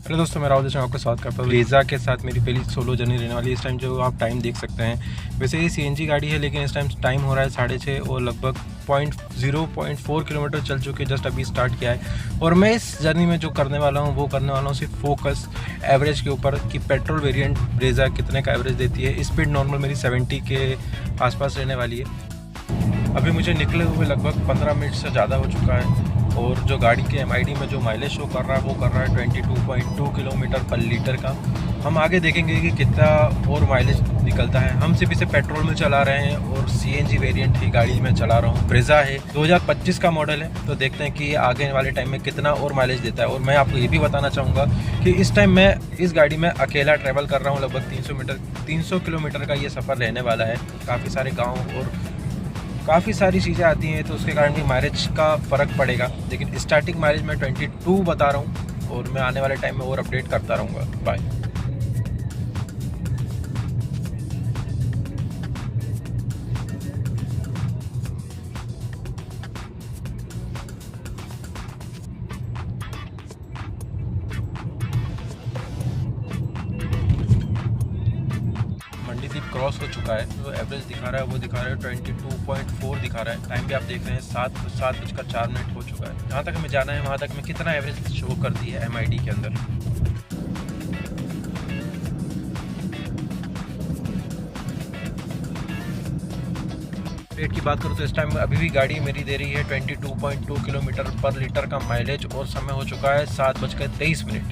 Hello दोस्तों, मैं राहुल देशमुख आपका स्वागत करता हूँ। ब्रेजा के साथ मेरी पहली सोलो जर्नी रहने वाली है। इस टाइम जो आप टाइम देख सकते हैं, वैसे ये सीएनजी गाड़ी है, लेकिन इस टाइम हो रहा है 6:30 और लगभग 0.4 किलोमीटर चल चुके, जस्ट अभी स्टार्ट किया है। और मैं इस जर्नी में जो करने वाला हूँ वो करने वाला हूँ सिर्फ फोकस एवरेज के ऊपर कि पेट्रोल वेरिएंट ब्रेजा कितने का एवरेज देती है। स्पीड नॉर्मल मेरी 70 के आसपास रहने वाली है। अभी मुझे निकले हुए लगभग 15 मिनट से ज़्यादा हो चुका है और जो गाड़ी के MID में जो माइलेज शो कर रहा है वो कर रहा है 22.2 किलोमीटर पर लीटर का। हम आगे देखेंगे कि कितना और माइलेज निकलता है। हम सिर्फ इसे पेट्रोल में चला रहे हैं और CNG वेरिएंट ही गाड़ी में चला रहा हूँ। ब्रेजा है, 2025 का मॉडल है, तो देखते हैं कि आगे वाले टाइम में कितना और माइलेज देता है। और मैं आपको ये भी बताना चाहूँगा कि इस टाइम मैं इस गाड़ी में अकेला ट्रैवल कर रहा हूँ। लगभग 300 किलोमीटर का ये सफ़र रहने वाला है। काफ़ी सारे गाँव और काफ़ी सारी चीज़ें आती हैं, तो उसके कारण भी माइलेज का फ़र्क पड़ेगा। लेकिन स्टार्टिंग माइलेज मैं 22 बता रहा हूँ और मैं आने वाले टाइम में और अपडेट करता रहूँगा। बाय। मंडी दीप क्रॉस हो चुका है, तो एवरेज दिखा रहा है वो दिखा रहा है 22.4 दिखा रहा है। टाइम भी आप देख रहे हैं 7:04 हो चुका है। जहाँ तक हमें जाना है वहाँ तक में कितना एवरेज शो कर दी है MID के अंदर। रेट की बात करूँ तो इस टाइम अभी भी गाड़ी मेरी दे रही है 22.2 किलोमीटर पर लीटर का माइलेज और समय हो चुका है 7:23।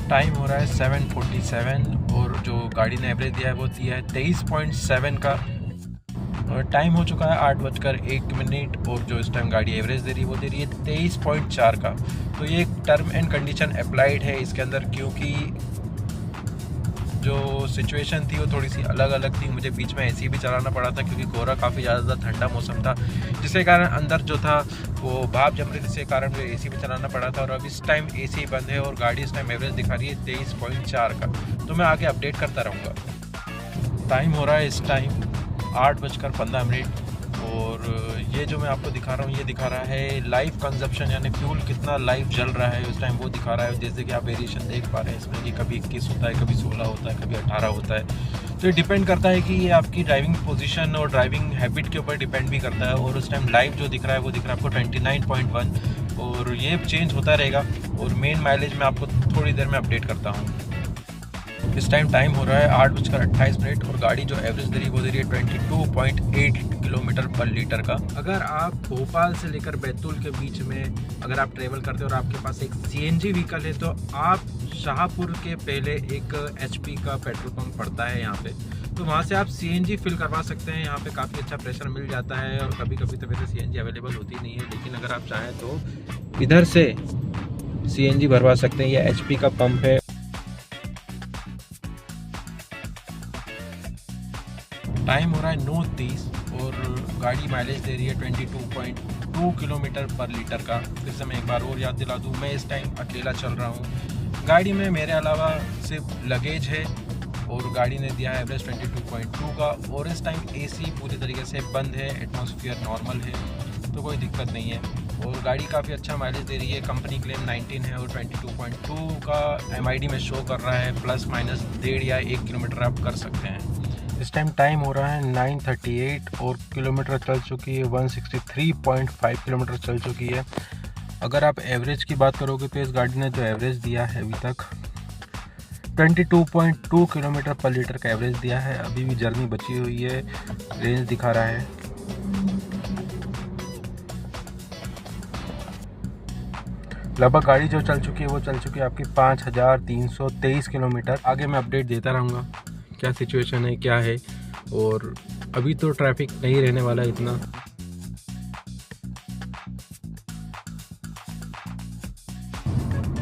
टाइम हो रहा है 7:47 और जो गाड़ी ने एवरेज दिया है वो दिया है 23.7 का। और टाइम हो चुका है 8:01 और जो इस टाइम गाड़ी एवरेज दे रही है वो दे रही है 23.4 का। तो ये एक टर्म एंड कंडीशन अप्लाइड है इसके अंदर, क्योंकि जो सिचुएशन थी वो थोड़ी सी अलग अलग थी। मुझे बीच में AC भी चलाना पड़ा था क्योंकि कोहरा काफ़ी ज़्यादा ठंडा मौसम था, जिसके कारण अंदर जो था वो भाप जम रही थी, जिसके कारण मुझे AC भी चलाना पड़ा था। और अब इस टाइम AC बंद है और गाड़ी इस टाइम एवरेज दिखा रही है 23.4 का। तो मैं आगे अपडेट करता रहूँगा। टाइम हो रहा है इस टाइम 8:15 और ये जो मैं आपको दिखा रहा हूँ ये दिखा रहा है लाइव कंजप्शन, यानी फ्यूल कितना लाइव जल रहा है उस टाइम वो दिखा रहा है। जैसे कि आप वेरिएशन देख पा रहे हैं इसमें कि कभी 21 होता है, कभी 16 होता है, कभी 18 होता है। तो ये डिपेंड करता है कि ये आपकी ड्राइविंग पोजीशन और ड्राइविंग हैबिट के ऊपर डिपेंड भी करता है। और उस टाइम लाइव जो दिख रहा है वो दिख रहा है आपको 29.1 और ये चेंज होता रहेगा। और मेन माइलेज मैं आपको थोड़ी देर में अपडेट करता हूँ। इस टाइम हो रहा है 8:28 और गाड़ी जो एवरेज दे रही है वो दे रही है 22.8 किलोमीटर पर लीटर का। अगर आप भोपाल से लेकर बैतूल के बीच में अगर आप ट्रेवल करते हो और आपके पास एक CNG व्हीकल है, तो आप शाहपुर के पहले एक HP का पेट्रोल पंप पड़ता है यहाँ पे, तो वहाँ से आप CNG फिल करवा सकते हैं। यहाँ पे काफ़ी अच्छा प्रेशर मिल जाता है और कभी कभी तो वैसे CNG अवेलेबल होती नहीं है, लेकिन अगर आप चाहें तो इधर से CNG भरवा सकते हैं। यह HP का पंप है। टाइम हो रहा है 9:30 और गाड़ी माइलेज दे रही है 22.2 किलोमीटर पर लीटर का। फिर से मैं एक बार और याद दिला दूँ, मैं इस टाइम अकेला चल रहा हूँ। गाड़ी में मेरे अलावा सिर्फ लगेज है और गाड़ी ने दिया है एवरेज 22.2 का। और इस टाइम AC पूरी तरीके से बंद है, एटमॉस्फेयर नॉर्मल है, तो कोई दिक्कत नहीं है। और गाड़ी काफ़ी अच्छा माइलेज दे रही है। कंपनी क्लेम 19 है और 22.2 का MID में शो कर रहा है। प्लस माइनस 1.5 या 1 किलोमीटर आप कर सकते हैं। इस टाइम हो रहा है 9:38 और किलोमीटर चल चुकी है 163.5 किलोमीटर चल चुकी है। अगर आप एवरेज की बात करोगे तो इस गाड़ी ने जो एवरेज दिया है अभी तक 22.2 किलोमीटर पर लीटर का एवरेज दिया है। अभी भी जर्नी बची हुई है, रेंज दिखा रहा है। लगभग गाड़ी जो चल चुकी है वो चल चुकी है आपकी 5323 किलोमीटर। आगे मैं अपडेट देता रहूँगा क्या सिचुएशन है क्या है। और अभी तो ट्रैफिक नहीं रहने वाला इतना।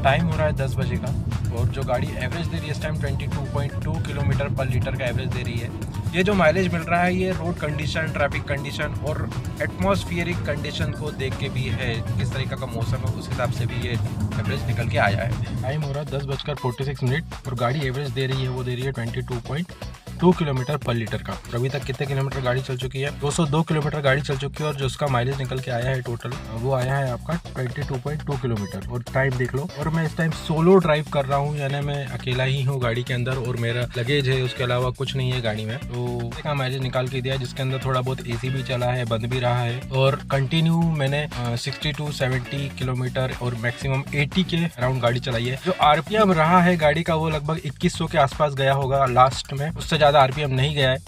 टाइम हो रहा है 10 बजे का और जो गाड़ी एवरेज दे रही है इस टाइम 22.2 किलोमीटर पर लीटर का एवरेज दे रही है। ये जो माइलेज मिल रहा है ये रोड कंडीशन, ट्रैफिक कंडीशन और एटमॉस्फेरिक कंडीशन को देख के भी है, किस तरीके का मौसम है उस हिसाब से भी ये एवरेज निकल के आया है। टाइम हो रहा है 10:46 और गाड़ी एवरेज दे रही है वो दे रही है 22.2 किलोमीटर पर लीटर का। और अभी तक कितने किलोमीटर गाड़ी चल चुकी है? 202 किलोमीटर गाड़ी चल चुकी है और जो उसका माइलेज निकल के आया है टोटल वो आया है आपका 22.2 किलोमीटर। और टाइम देख लो। और मैं इस टाइम सोलो ड्राइव कर रहा हूँ, यानी मैं अकेला ही हूँ गाड़ी के अंदर और मेरा लगेज है, उसके अलावा कुछ नहीं है गाड़ी में। तो इसका माइलेज निकाल के दिया जिसके अंदर थोड़ा बहुत एसी भी चला है, बंद भी रहा है और कंटिन्यू मैंने 60 to 70 किलोमीटर और मैक्सिमम 80 के अराउंड गाड़ी चलाई है। जो आरपीएम रहा है गाड़ी का वो लगभग 2100 के आसपास गया होगा लास्ट में, उससे ज़्यादा आरपीएम नहीं गया है।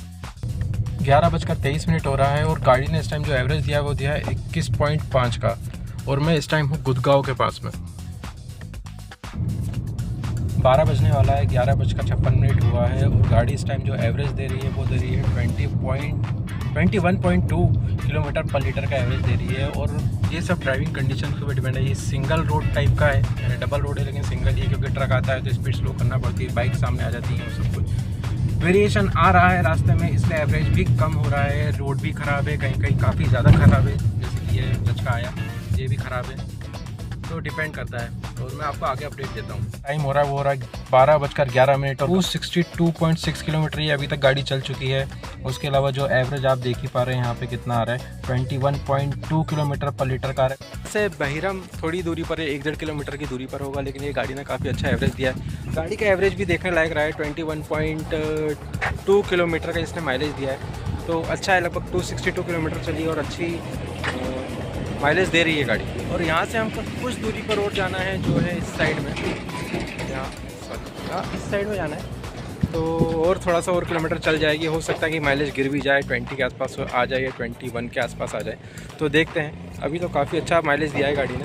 11:23 हो रहा है और गाड़ी ने इस टाइम जो एवरेज दिया है वो दिया है 21.5 का। और मैं इस टाइम हूँ गुड़गांव के पास में। 12 बजने वाला है, 11:56 हुआ है और गाड़ी इस टाइम जो एवरेज दे रही है वो दे रही है 21.2 किलोमीटर पर लीटर का एवरेज दे रही है। और ये सब ड्राइविंग कंडीशन के ऊपर डिपेंड है। ये सिंगल रोड टाइप का है, यानी डबल रोड है लेकिन सिंगल ही, क्योंकि ट्रक आता है तो स्पीड स्लो करना पड़ती है, बाइक सामने आ जाती है, सब कुछ वेरिएशन आ रहा है रास्ते में, इसलिए एवरेज भी कम हो रहा है। रोड भी ख़राब है, कहीं कहीं काफ़ी ज़्यादा ख़राब है, जैसे कि ये लचका आया ये भी ख़राब है, तो डिपेंड करता है। और मैं आपको आगे अपडेट देता हूँ। टाइम हो रहा है वो हो रहा है 12:11 और 262.6 किलोमीटर ये अभी तक गाड़ी चल चुकी है। उसके अलावा जो एवरेज आप देख ही पा रहे हैं यहाँ पे कितना आ रहा है 21.2 किलोमीटर पर लीटर का। से बहिरम थोड़ी दूरी पर है, 1-1.5 किलोमीटर की दूरी पर होगा, लेकिन ये गाड़ी ने काफ़ी अच्छा एवरेज दिया है। गाड़ी का एवरेज भी देखने लायक रहा है, 21.2 किलोमीटर का इसने माइलेज दिया है, तो अच्छा है। लगभग 262 किलोमीटर चली और अच्छी माइलेज दे रही है गाड़ी। और यहाँ से हमको कुछ दूरी पर और जाना है, जो है इस साइड में, यहाँ इस साइड में जाना है, तो और थोड़ा सा और किलोमीटर चल जाएगी। हो सकता है कि माइलेज गिर भी जाए, 20 के आसपास आ जाए या 21 के आसपास आ जाए, तो देखते हैं। अभी तो काफ़ी अच्छा माइलेज दिया है गाड़ी ने।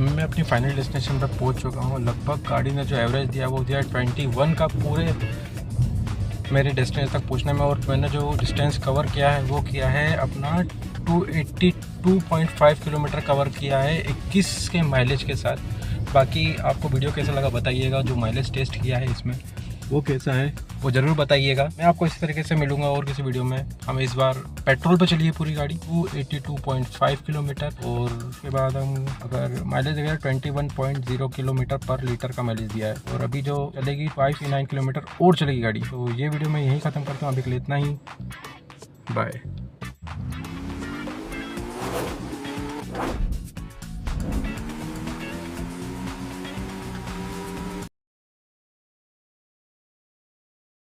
मैं अपनी फाइनल डेस्टिनेशन पर पहुंच चुका हूं। लगभग गाड़ी ने जो एवरेज दिया वो दिया 21 का पूरे मेरे डेस्टिनेशन तक पहुंचने में। और मैंने जो डिस्टेंस कवर किया है वो किया है अपना 282.5 किलोमीटर कवर किया है 21 के माइलेज के साथ। बाकी आपको वीडियो कैसा लगा बताइएगा, जो माइलेज टेस्ट किया है इसमें वो कैसा है वो ज़रूर बताइएगा। मैं आपको इसी तरीके से मिलूंगा और किसी वीडियो में। हमें इस बार पेट्रोल पे चली है पूरी गाड़ी 282.5 किलोमीटर और उसके बाद हम अगर माइलेज अगर 21.0 किलोमीटर पर लीटर का माइलेज दिया है। और अभी जो चलेगी 5-9 किलोमीटर और चलेगी गाड़ी। तो ये वीडियो मैं यहीं ख़त्म करता हूँ, अभी के लिए इतना ही। बाय।